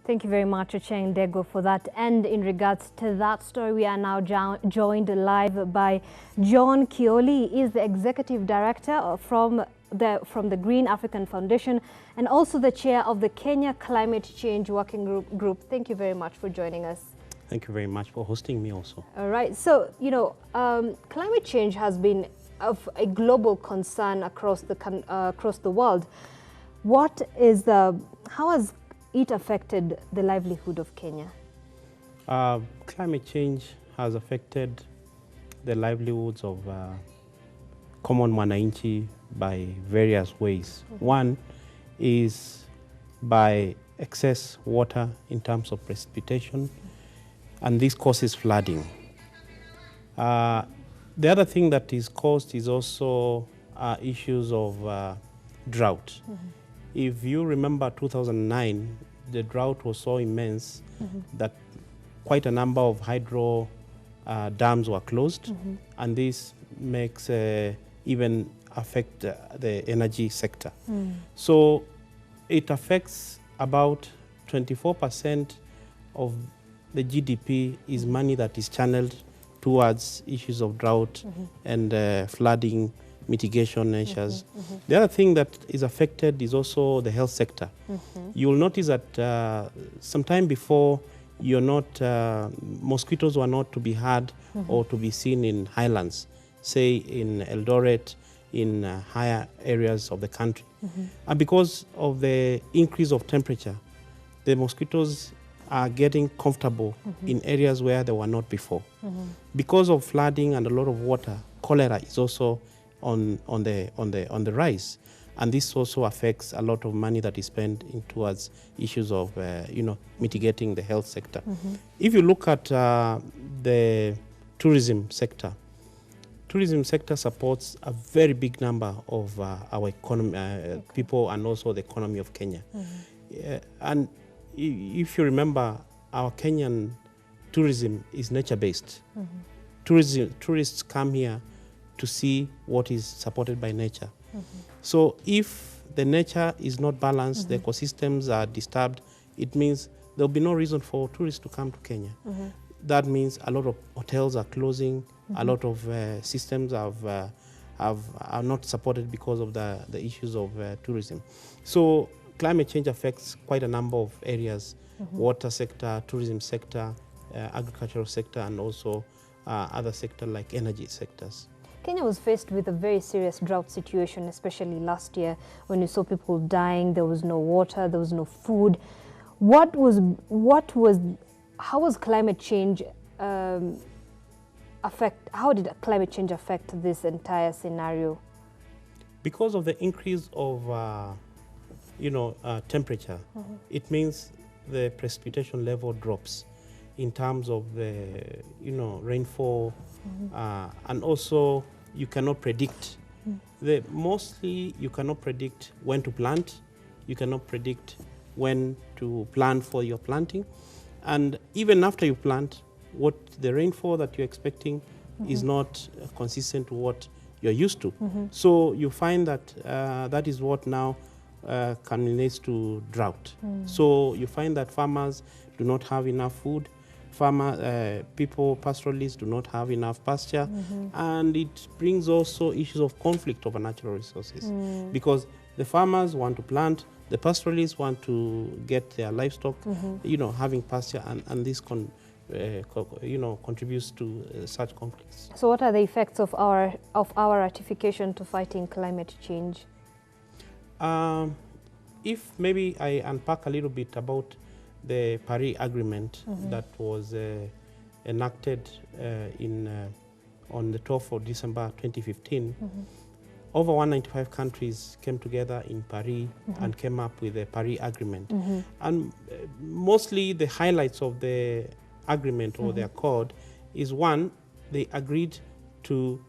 Thank you very much, Ocheng Dego, for that. And in regards to that story, we are now joined live by John Kioli. He is the Executive Director from the Green African Foundation and also the Chair of the Kenya Climate Change Working Group. Thank you very much for joining us. Thank you very much for hosting me also. All right. So, climate change has been of a global concern across the world. How has it affected the livelihood of Kenya? Climate change has affected the livelihoods of common mwananchi by various ways. Mm-hmm. One is by excess water in terms of precipitation, and this causes flooding. The other thing that is caused is also issues of drought. Mm-hmm. If you remember 2009, the drought was so immense mm-hmm. that quite a number of hydro dams were closed, mm-hmm. and this makes even affect the energy sector. Mm. So it affects about 24% of the GDP is money that is channeled towards issues of drought mm-hmm. and flooding mitigation measures. Mm-hmm, mm-hmm. The other thing that is affected is also the health sector. Mm-hmm. You'll notice that sometime before, mosquitoes were not to be had mm-hmm. or to be seen in highlands, say in Eldoret, in higher areas of the country. Mm-hmm. And because of the increase of temperature, the mosquitoes are getting comfortable mm-hmm. in areas where they were not before. Mm-hmm. Because of flooding and a lot of water, cholera is also on the rise, and this also affects a lot of money that is spent towards issues of mitigating the health sector. Mm-hmm. If you look at the tourism sector supports a very big number of our economy, people, and also the economy of Kenya. Mm-hmm. And if you remember, our Kenyan tourism is nature-based. Mm-hmm. Tourists come here to see what is supported by nature. Mm-hmm. So if the nature is not balanced, mm-hmm. the ecosystems are disturbed, it means there'll be no reason for tourists to come to Kenya. Mm-hmm. That means a lot of hotels are closing, mm-hmm. a lot of systems are not supported because of the issues of tourism. So climate change affects quite a number of areas, mm-hmm. water sector, tourism sector, agricultural sector, and also other sectors like energy sectors. Kenya was faced with a very serious drought situation, especially last year when you saw people dying. There was no water, there was no food. How was climate change how did climate change affect this entire scenario? Because of the increase of temperature, mm-hmm. it means the precipitation level drops in terms of the rainfall, mm-hmm. And also you cannot predict. Mm-hmm. Mostly you cannot predict when to plant, you cannot predict when to plan for your planting, and even after you plant, what the rainfall that you're expecting mm-hmm. is not consistent to what you're used to. Mm-hmm. So you find that that is what now culminates to drought. Mm. So you find that farmers do not have enough food, pastoralists do not have enough pasture, mm-hmm. and it brings also issues of conflict over natural resources, because the farmers want to plant, the pastoralists want to get their livestock, mm-hmm. Having pasture, and this contributes to such conflicts. So what are the effects of our ratification to fighting climate change? If maybe I unpack a little bit about the Paris Agreement mm-hmm. that was enacted on the 12th of December 2015, mm-hmm. over 195 countries came together in Paris mm-hmm. and came up with the Paris Agreement. Mm-hmm. And mostly the highlights of the agreement or mm-hmm. the accord is, one, they agreed to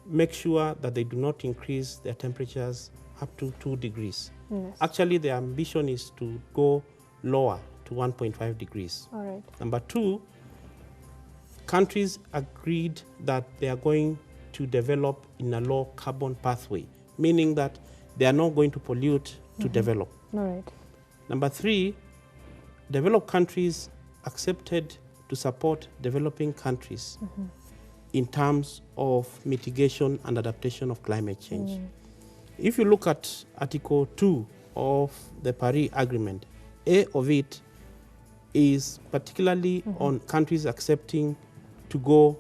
make sure that they do not increase their temperatures up to 2 degrees. Yes. Actually, the ambition is to go lower to 1.5 degrees. All right. Number two, countries agreed that they are going to develop in a low carbon pathway, meaning that they are not going to pollute to develop. All right. Number three, developed countries accepted to support developing countries in terms of mitigation and adaptation of climate change. If you look at Article 2 of the Paris Agreement, A of it is particularly on countries accepting to go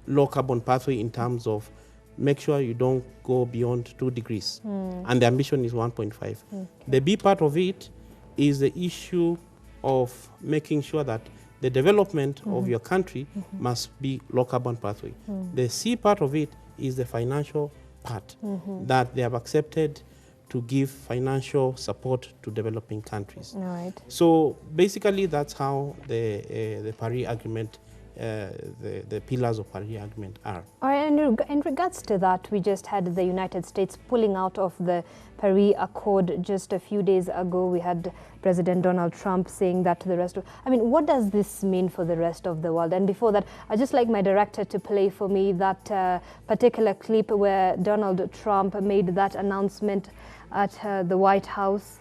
low carbon pathway in terms of make sure you don't go beyond 2 degrees. And the ambition is 1.5. Okay. The B part of it is the issue of making sure that the development of your country must be low carbon pathway. The C part of it is the financial part that they have accepted to give financial support to developing countries. Right. So basically that's how the Paris Agreement, the pillars of Paris Agreement are. All right, and in regards to that, we just had the United States pulling out of the Paris Accord just a few days ago. We had President Donald Trump saying that to the rest of... I mean, what does this mean for the rest of the world? And before that, I'd just like my director to play for me that particular clip where Donald Trump made that announcement at the White House.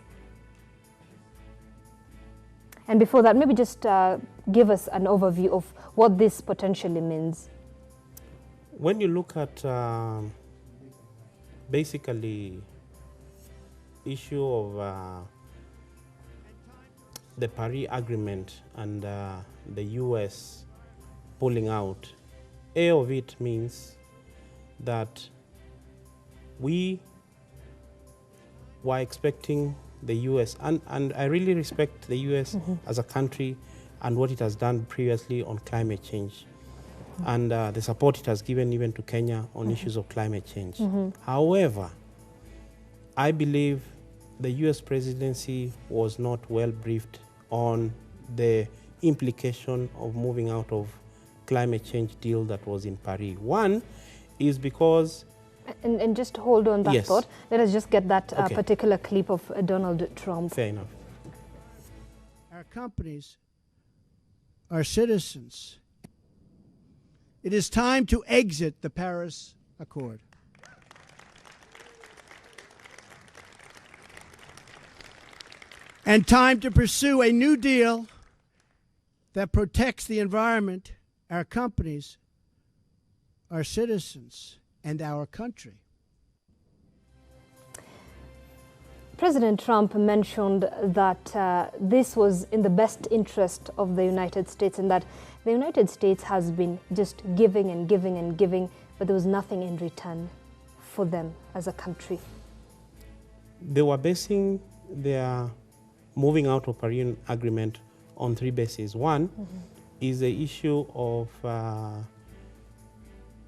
And before that, maybe just give us an overview of what this potentially means. When you look at basically issue of the Paris Agreement and the U.S. pulling out, A of it means that we were expecting the U.S. and I really respect the U.S. as a country and what it has done previously on climate change and the support it has given even to Kenya on issues of climate change. However, I believe the U.S. presidency was not well briefed on the implication of moving out of climate change deal that was in Paris. One is because... And just hold on that thought. Let us just get that particular clip of Donald Trump. Fair enough. Our companies are citizens. It is time to exit the Paris Accord. And time to pursue a new deal that protects the environment, our companies, our citizens, and our country. President Trump mentioned that this was in the best interest of the United States and that the United States has been just giving and giving and giving, but there was nothing in return for them as a country. They were basing their moving out of Paris Agreement on 3 bases. One is the issue of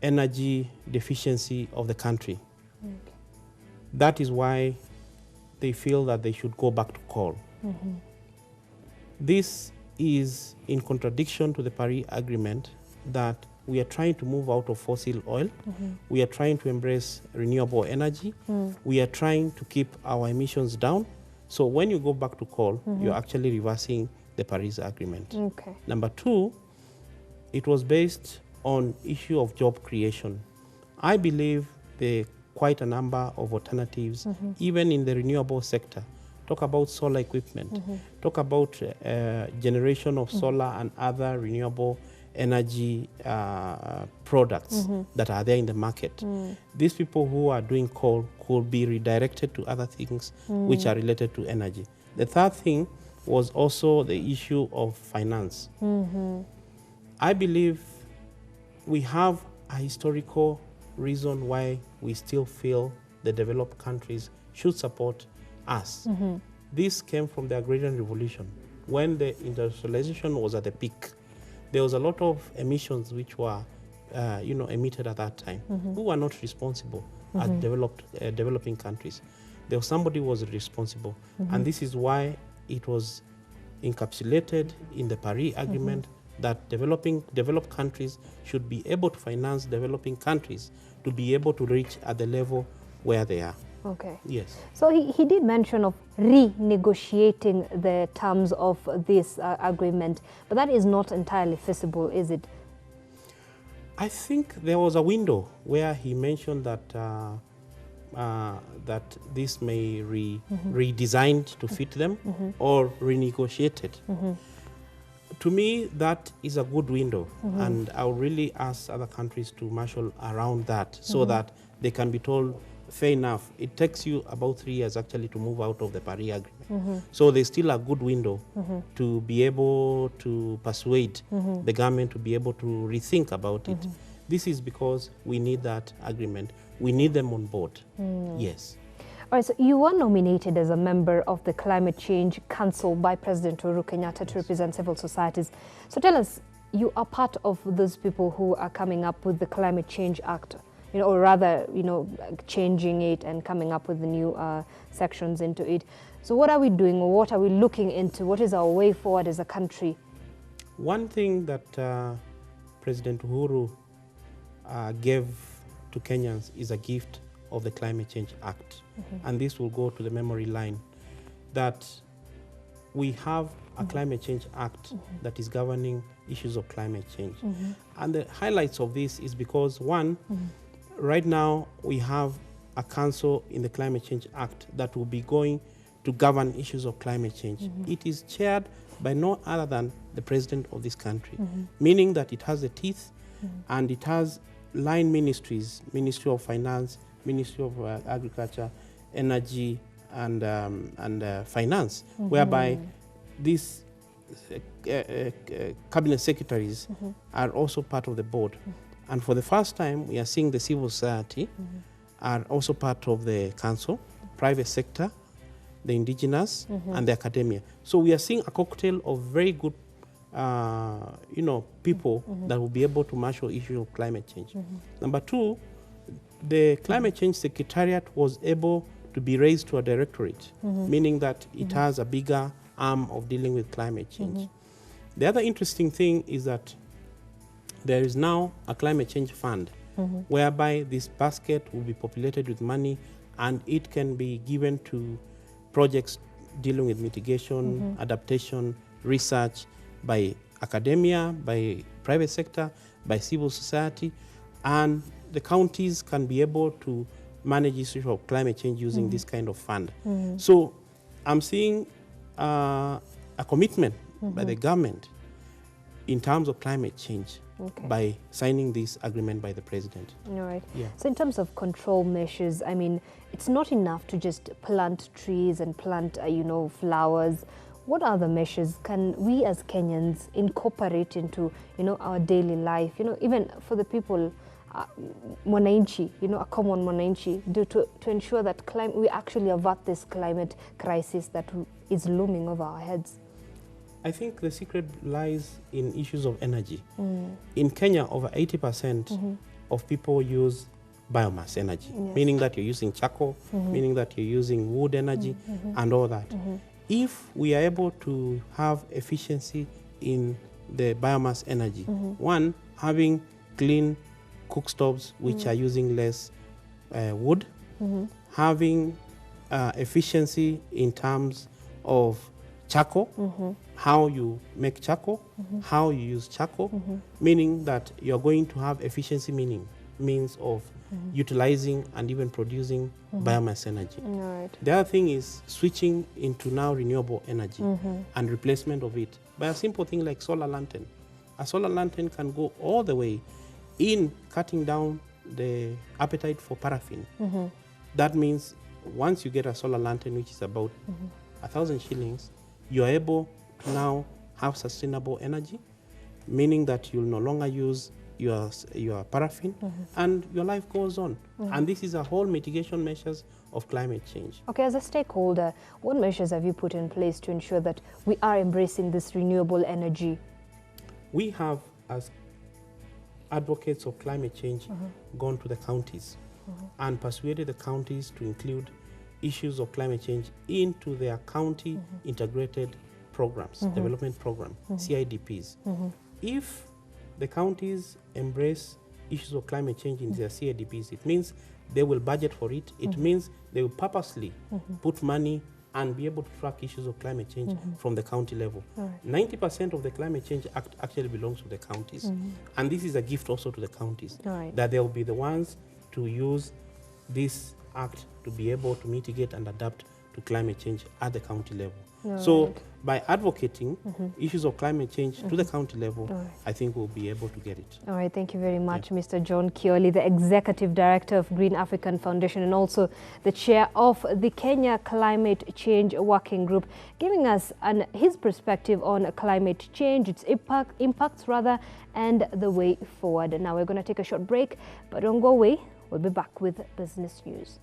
energy deficiency of the country. That is why they feel that they should go back to coal. This is in contradiction to the Paris Agreement that we are trying to move out of fossil oil. We are trying to embrace renewable energy. We are trying to keep our emissions down. So when you go back to coal, you're actually reversing the Paris Agreement. Number 2, it was based on issue of job creation. I believe there are quite a number of alternatives, even in the renewable sector. Talk about solar equipment, talk about generation of solar and other renewable energy products that are there in the market. These people who are doing coal could be redirected to other things which are related to energy. The third thing was also the issue of finance. I believe we have a historical reason why we still feel the developed countries should support us. This came from the agrarian revolution. When the industrialization was at the peak, there was a lot of emissions which were emitted at that time, who were not responsible as developing countries. There was somebody who was responsible. And this is why it was encapsulated in the Paris Agreement that developed countries should be able to finance developing countries to be able to reach at the level where they are. Yes. So he did mention of renegotiating the terms of this agreement, but that is not entirely feasible, is it? I think there was a window where he mentioned that that this may redesigned to fit them or renegotiated. To me, that is a good window, and I would really ask other countries to marshal around that so that they can be told, fair enough, it takes you about 3 years actually to move out of the Paris Agreement. So there's still a good window to be able to persuade the government to be able to rethink about it. This is because we need that agreement. We need them on board. Yes. All right, so you were nominated as a member of the Climate Change Council by President Uhuru Kenyatta to represent civil societies. So tell us, you are part of those people who are coming up with the Climate Change Act, or rather, changing it and coming up with the new sections into it. So what are we doing, or what are we looking into? What is our way forward as a country? One thing that President Uhuru gave to Kenyans is a gift of the Climate Change Act. And this will go to the memory line that we have a Climate Change Act that is governing issues of climate change. And the highlights of this is because, one, right now we have a council in the Climate Change Act that will be going to govern issues of climate change. It is chaired by no other than the president of this country, meaning that it has the teeth and it has line ministries, Ministry of Finance, Ministry of Agriculture, Energy, and Finance, whereby these cabinet secretaries are also part of the board. And for the first time, we are seeing the civil society are also part of the council, private sector, the indigenous, and the academia. So we are seeing a cocktail of very good people that will be able to marshal issue of climate change. Number two, the Climate Change Secretariat was able to be raised to a directorate, meaning that it has a bigger arm of dealing with climate change. The other interesting thing is that there is now a climate change fund, whereby this basket will be populated with money and it can be given to projects dealing with mitigation, adaptation, research by academia, by private sector, by civil society, and the counties can be able to manage issues of climate change using this kind of fund. So I'm seeing a commitment by the government in terms of climate change by signing this agreement by the president. All right. Yeah. So in terms of control measures, I mean, it's not enough to just plant trees and plant, flowers. What other measures can we as Kenyans incorporate into, our daily life? Even for the people, mwananchi, a common mwananchi, to ensure that we actually avert this climate crisis that is looming over our heads? I think the secret lies in issues of energy. In Kenya, over 80% of people use biomass energy, meaning that you're using charcoal, meaning that you're using wood energy, and all that. If we are able to have efficiency in the biomass energy, one, having clean cook stoves which are using less wood, having efficiency in terms of charcoal, how you make charcoal, how you use charcoal, meaning that you're going to have efficiency means of utilizing and even producing biomass energy. Right. The other thing is switching into now renewable energy and replacement of it by a simple thing like solar lantern. A solar lantern can go all the way in cutting down the appetite for paraffin. That means once you get a solar lantern, which is about 1,000 shillings, you are able to now have sustainable energy, meaning that you'll no longer use your paraffin, and your life goes on. And this is a whole mitigation measures of climate change. Okay, as a stakeholder, what measures have you put in place to ensure that we are embracing this renewable energy? We have, as advocates of climate change, gone to the counties and persuaded the counties to include issues of climate change into their county integrated programs, development program, CIDPs. If the counties embrace issues of climate change in their CIDPs, it means they will budget for it. It means they will purposely put money and be able to track issues of climate change from the county level. 90% of the Climate Change Act actually belongs to the counties. And this is a gift also to the counties, that they will be the ones to use this act to be able to mitigate and adapt to climate change at the county level. So by advocating issues of climate change to the county level, I think we'll be able to get it. All right, thank you very much, Mr. John Kioli, the Executive Director of Green African Foundation and also the Chair of the Kenya Climate Change Working Group, giving us his perspective on climate change, its impacts rather, and the way forward. Now we're going to take a short break, but don't go away. We'll be back with business news.